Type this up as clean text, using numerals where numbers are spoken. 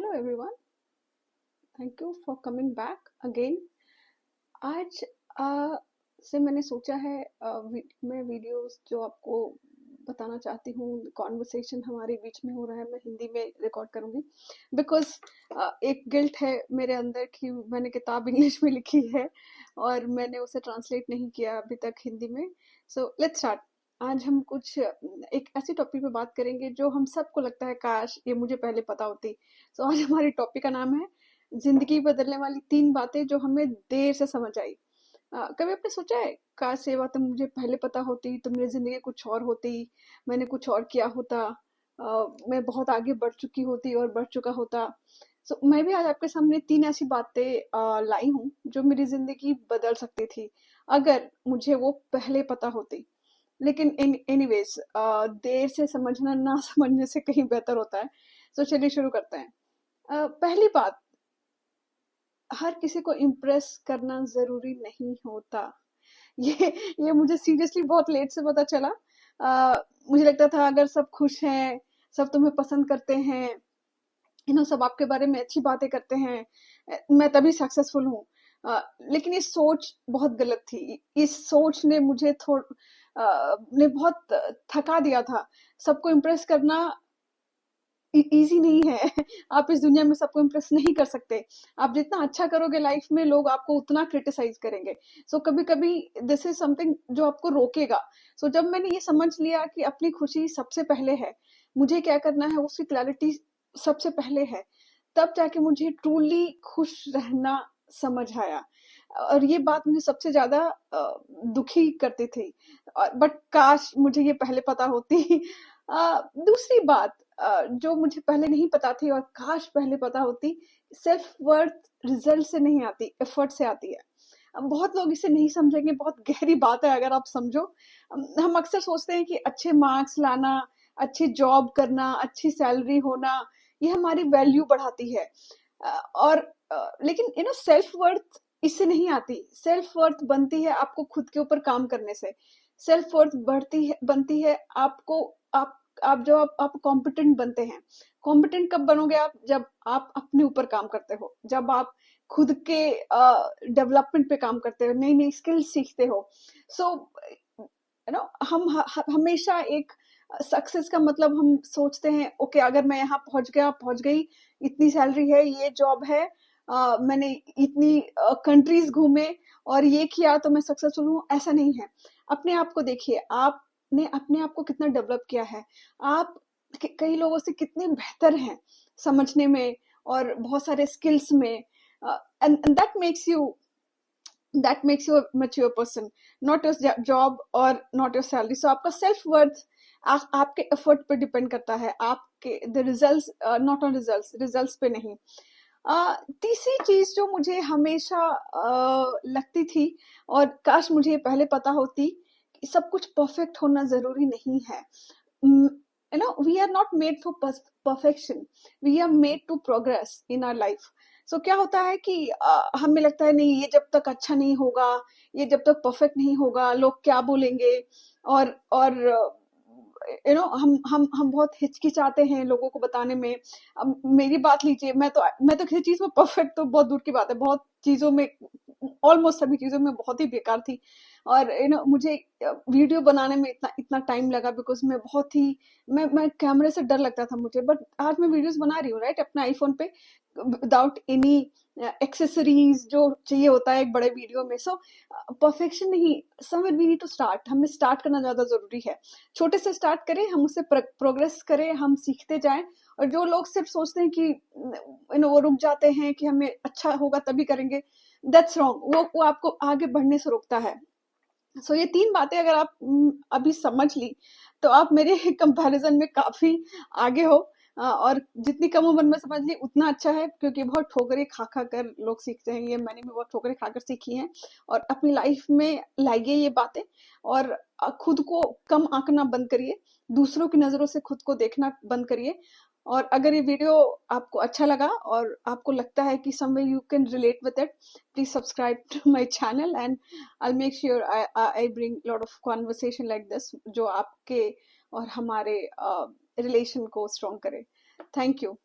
Hello everyone, thank you for coming back again. आज से मैंने सोचा है मैं वीडियोस जो आपको बताना चाहती हूँ, कॉन्वर्सेशन हमारे बीच में हो रहा है, मैं हिंदी में रिकॉर्ड करूँगी बिकॉज एक गिल्ट है मेरे अंदर कि मैंने किताब इंग्लिश में लिखी है और मैंने उसे ट्रांसलेट नहीं किया अभी तक हिंदी में. So let's start. आज हम कुछ एक ऐसी टॉपिक पे बात करेंगे जो हम सबको लगता है काश ये मुझे पहले पता होती. सो आज हमारी टॉपिक का नाम है जिंदगी बदलने वाली 3 बातें जो हमें देर से समझ आई. कभी आपने सोचा है काश ये बातें मुझे पहले पता होती तो मेरी जिंदगी कुछ और होती, मैंने कुछ और किया होता, मैं बहुत आगे बढ़ चुकी होती और बढ़ चुका होता. सो मैं भी आज आपके सामने 3 ऐसी बातें लाई हूँ जो मेरी जिंदगी बदल सकती थी अगर मुझे वो पहले पता होती. लेकिन एनीवेज देर से समझना ना समझने से कहीं बेहतर होता है. तो चलिए शुरू करते हैं. पहली बात, हर किसी को इम्प्रेस करना जरूरी नहीं होता. ये मुझे सीरियसली बहुत लेट से पता चला. मुझे लगता था अगर सब खुश हैं, सब तुम्हें पसंद करते हैं, सब आपके बारे में अच्छी बातें करते हैं, मैं तभी सक्सेसफुल हूँ. लेकिन ये सोच बहुत गलत थी. इस सोच ने मुझे ने बहुत थका दिया था. सबको इम्प्रेस करना इजी नहीं है. आप इस दुनिया में सबको इम्प्रेस नहीं कर सकते. आप जितना अच्छा करोगे लाइफ में, लोग आपको उतना क्रिटिसाइज करेंगे. सो कभी कभी दिस इज समथिंग जो आपको रोकेगा. सो जब मैंने ये समझ लिया कि अपनी खुशी सबसे पहले है, मुझे क्या करना है उसकी क्लैरिटी सबसे पहले है, तब जाके मुझे ट्रूली खुश रहना समझ आया. और ये बात मुझे सबसे ज्यादा दुखी करती थी. बट काश मुझे ये पहले पता होती. दूसरी बात जो मुझे पहले नहीं पता थी और काश पहले पता होती, सेल्फ वर्थ रिजल्ट से नहीं आती, एफर्ट से आती है. बहुत लोग इसे नहीं समझेंगे, बहुत गहरी बात है अगर आप समझो. हम अक्सर सोचते हैं कि अच्छे मार्क्स लाना, अच्छी जॉब करना, अच्छी सैलरी होना, ये हमारी वैल्यू बढ़ाती है. और लेकिन सेल्फ वर्थ इससे नहीं आती. सेल्फ वर्थ बनती है आपको खुद के ऊपर काम करने से. सेल्फ वर्थ बनती है आपको, आप जब आप कॉम्पिटेंट बनते हैं. कॉम्पिटेंट कब बनोगे आप? जब आप अपने ऊपर काम करते हो, जब आप खुद के डेवलपमेंट पे काम करते हो, नई नई स्किल सीखते हो. सो हम हमेशा एक सक्सेस का मतलब हम सोचते हैं ओके अगर मैं यहाँ पहुंच गई, इतनी सैलरी है, ये जॉब है, मैंने इतनी कंट्रीज घूमे और ये किया तो मैं सक्सेसफुल हूँ. ऐसा नहीं है. अपने आप को देखिए, आपने अपने आप को कितना डेवलप किया है. आप कई लोगों से कितने बेहतर हैं समझने में और बहुत सारे स्किल्स में. And that makes you a mature person, not your job और not your salary. So आपका self worth आपके एफर्ट पे डिपेंड करता है, आपके the results, not on results पे नहीं. तीसरी चीज जो मुझे हमेशा लगती थी और काश मुझे ये पहले पता होती, कि सब कुछ परफेक्ट होना जरूरी नहीं है. We are not made for perfection, we are made to progress in our life. So क्या होता है कि हमें लगता है नहीं, ये जब तक अच्छा नहीं होगा, ये जब तक परफेक्ट नहीं होगा, लोग क्या बोलेंगे. और हम बहुत हिचकिचाते हैं लोगों को बताने में. अब मेरी बात लीजिए, मैं तो किसी चीज में परफेक्ट तो बहुत दूर की बात है, बहुत चीजों में, ऑलमोस्ट सभी चीजों में बहुत ही बेकार थी. और मुझे वीडियो बनाने में इतना इतना टाइम लगा बिकॉज मैं कैमरे से डर लगता था मुझे. बट आज मैं वीडियोस बना रही हूँ राइट, अपने आईफोन पे, विदाउट एनी एक्सेसरीज जो चाहिए होता है एक बड़े वीडियो में. सो परफेक्शन नहीं, somewhere we need to start. हमें स्टार्ट करना ज्यादा जरूरी है. छोटे से स्टार्ट करें, हम उससे प्रोग्रेस करें, हम सीखते जाएं. और जो लोग सिर्फ सोचते हैं कि वो रुक जाते हैं कि हमें अच्छा होगा तभी करेंगे, दैट्स रॉन्ग. वो आपको आगे बढ़ने से रोकता है. सो ये 3 बातें अगर आप अभी समझ ली तो आप मेरे कंपैरिजन में काफी आगे हो. और जितनी कम उम्र में समझ ली उतना अच्छा है, क्योंकि बहुत ठोकरें खा खा कर लोग सीखते हैं. ये मैंने भी बहुत ठोकरें खाकर सीखी हैं और अपनी लाइफ में लाइए ये बातें. और खुद को कम आंकना बंद करिए, दूसरों की नजरों से खुद को देखना बंद करिए. और अगर ये वीडियो आपको अच्छा लगा और आपको लगता है कि someway you can relate with it, please subscribe to my channel and I'll make sure I bring a lot of conversation like this जो आपके और हमारे रिलेशन को स्ट्रॉन्ग करे. Thank you.